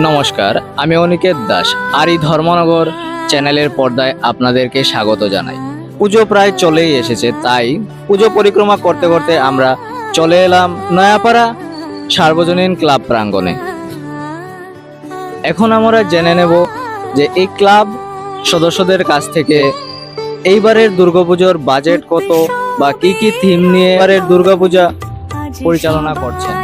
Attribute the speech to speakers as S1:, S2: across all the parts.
S1: নমস্কার, আমি অনিকেত দাস আর এই ধর্মনগর চ্যানেলের পর্দায় আপনাদেরকে স্বাগত জানাই। পুজো প্রায় চলেই এসেছে, তাই পুজো পরিক্রমা করতে করতে আমরা চলে এলাম নয়াপাড়া সার্বজনীন ক্লাব প্রাঙ্গণে। এখন আমরা জেনে নেব যে এই ক্লাব সদস্যদের কাছ থেকে এইবারের দুর্গাপুজোর বাজেট কত বা কি কি থিম নিয়ে এবারের দুর্গাপূজা পরিচালনা করছেন।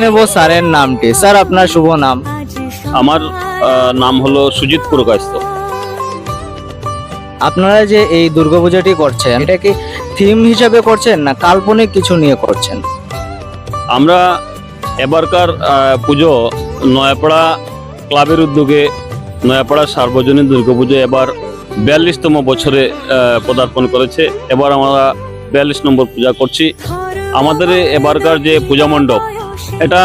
S1: নেব স্যারের নামটি। স্যার, আপনার শুভ নাম?
S2: আমার নাম হলো সুজিত পুরকায়স্থ।
S1: আপনারা যে এই দুর্গাপূজাটি করছেন, এটা কি থিম হিসাবে করছেন না কাল্পনিক কিছু নিয়ে করছেন?
S2: আমরা এবারকার পুজো নয়াপাড়া ক্লাবের উদ্যোগে নয়াপাড়া সার্বজনীন দুর্গাপুজো এবার 42তম বছরে পদার্পণ করেছে। এবার আমরা 42 নম্বর পূজা করছি। আমাদের এবারকার যে পূজা মণ্ডপ, এটা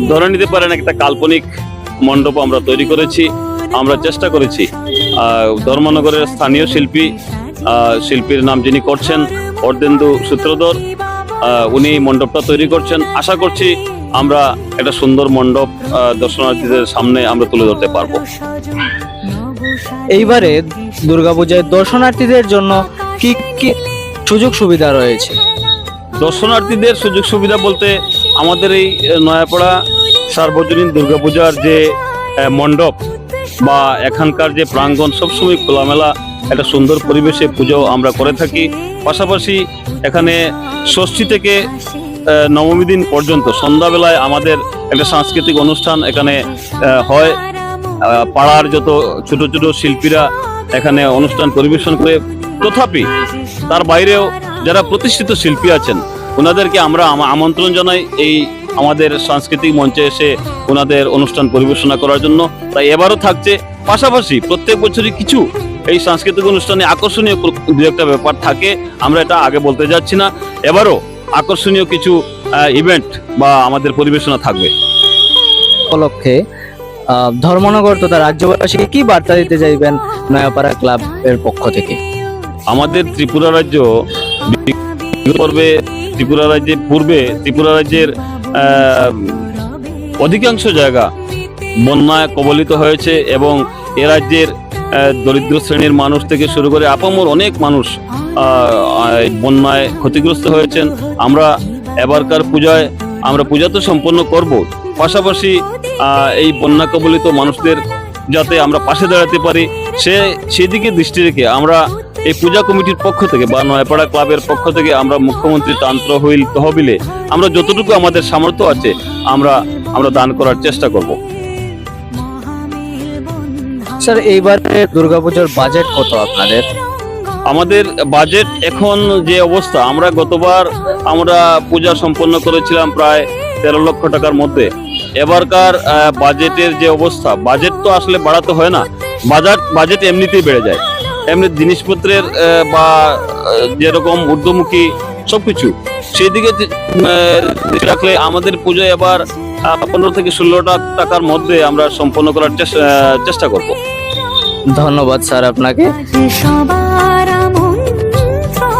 S2: ধরে নিতে পারেন একটা কাল্পনিক মণ্ডপ আমরা তৈরি করেছি। আমরা চেষ্টা করেছি ধর্মনগরের স্থানীয় শিল্পীর নাম যিনি করছেন অর্ধেন্দু সূত্রধর, উনি মণ্ডপটা তৈরি করছেন। আশা করছি আমরা একটা সুন্দর মণ্ডপ দর্শনার্থীদের সামনে আমরা তুলে ধরতে পারবো।
S1: এইবারে দুর্গাপূজায় দর্শনার্থীদের জন্য কি কি সুযোগ সুবিধা রয়েছে?
S2: দর্শনার্থীদের সুযোগ সুবিধা বলতে আমাদের এই নয়াপাড়া সার্বজনীন দুর্গাপূজার যে মণ্ডপ বা এখানকার যে প্রাঙ্গণ সবসময় খোলামেলা একটা সুন্দর পরিবেশে পুজো আমরা করে থাকি। পাশাপাশি এখানে ষষ্ঠী থেকে নবমী দিন পর্যন্ত সন্ধ্যাবেলায় আমাদের একটা সাংস্কৃতিক অনুষ্ঠান এখানে হয়। পাড়ার যত ছোট ছোট শিল্পীরা এখানে অনুষ্ঠান পরিবেশন করে। তথাপি তার বাইরেও যারা প্রতিষ্ঠিত শিল্পী আছেন ওনাদেরকে আমরা আমন্ত্রণ জানাই এই আমাদের সাংস্কৃতিক মঞ্চে এসে ওনাদের অনুষ্ঠান পরিবেশনা করার জন্য। তাই এবারও থাকছে। পাশাপাশি প্রত্যেক বছরই কিছু এই সাংস্কৃতিক অনুষ্ঠানে আকর্ষণীয় দু একটা ব্যাপার থাকে, আমরা এটা আগে বলতে যাচ্ছি না। এবারও আকর্ষণীয় কিছু ইভেন্ট বা আমাদের পরিবেশনা থাকবে।
S1: উপলক্ষে ধর্মনগর তথা রাজ্যবাসীকে কি বার্তা দিতে চাইবেন নয়াপাড়া ক্লাবের পক্ষ থেকে?
S2: আমাদের ত্রিপুরা রাজ্য ত্রিপুরা রাজ্যের অধিকাংশ জায়গা বন্যায় কবলিত হয়েছে এবং এ রাজ্যের দরিদ্র শ্রেণীর মানুষ থেকে শুরু করে আপামর অনেক মানুষ বন্যায় ক্ষতিগ্রস্ত হয়েছেন। আমরা এবারকার পূজা তো সম্পন্ন করব, পাশাপাশি এই বন্যা কবলিত মানুষদের যাতে আমরা পাশে দাঁড়াতে পারি সেদিকে দৃষ্টি রেখে আমরা এই পূজা কমিটির পক্ষ থেকে বা নয়াপাড়া ক্লাবের পক্ষ থেকে আমরা মুখ্যমন্ত্রী তান্ত্রহীল তহবিলে আমরা যতটুকু আমাদের সামর্থ্য আছে আমরা দান করার চেষ্টা করব।
S1: স্যার, এইবারে দুর্গাপূজার বাজেট কত আপনাদের?
S2: আমাদের বাজেট এখন যে অবস্থা, আমরা গতবার আমরা পূজা সম্পন্ন করেছিলাম প্রায় 13 লক্ষ টাকার মধ্যে। এবারকার বাজেটের যে অবস্থা, বাজেট তো আসলে বাড়াতে হয় না, বাজেট এমনিতেই বেড়ে যায়। এমনি জিনিসপত্রের বা যেরকম ঊর্ধ্বমুখী সবকিছু সেই দিকে রাখলে আমাদের পুজো এবার 15 থেকে 16 লাখ টাকার মধ্যে আমরা সম্পন্ন করার চেষ্টা করব।
S1: ধন্যবাদ স্যার আপনাকে।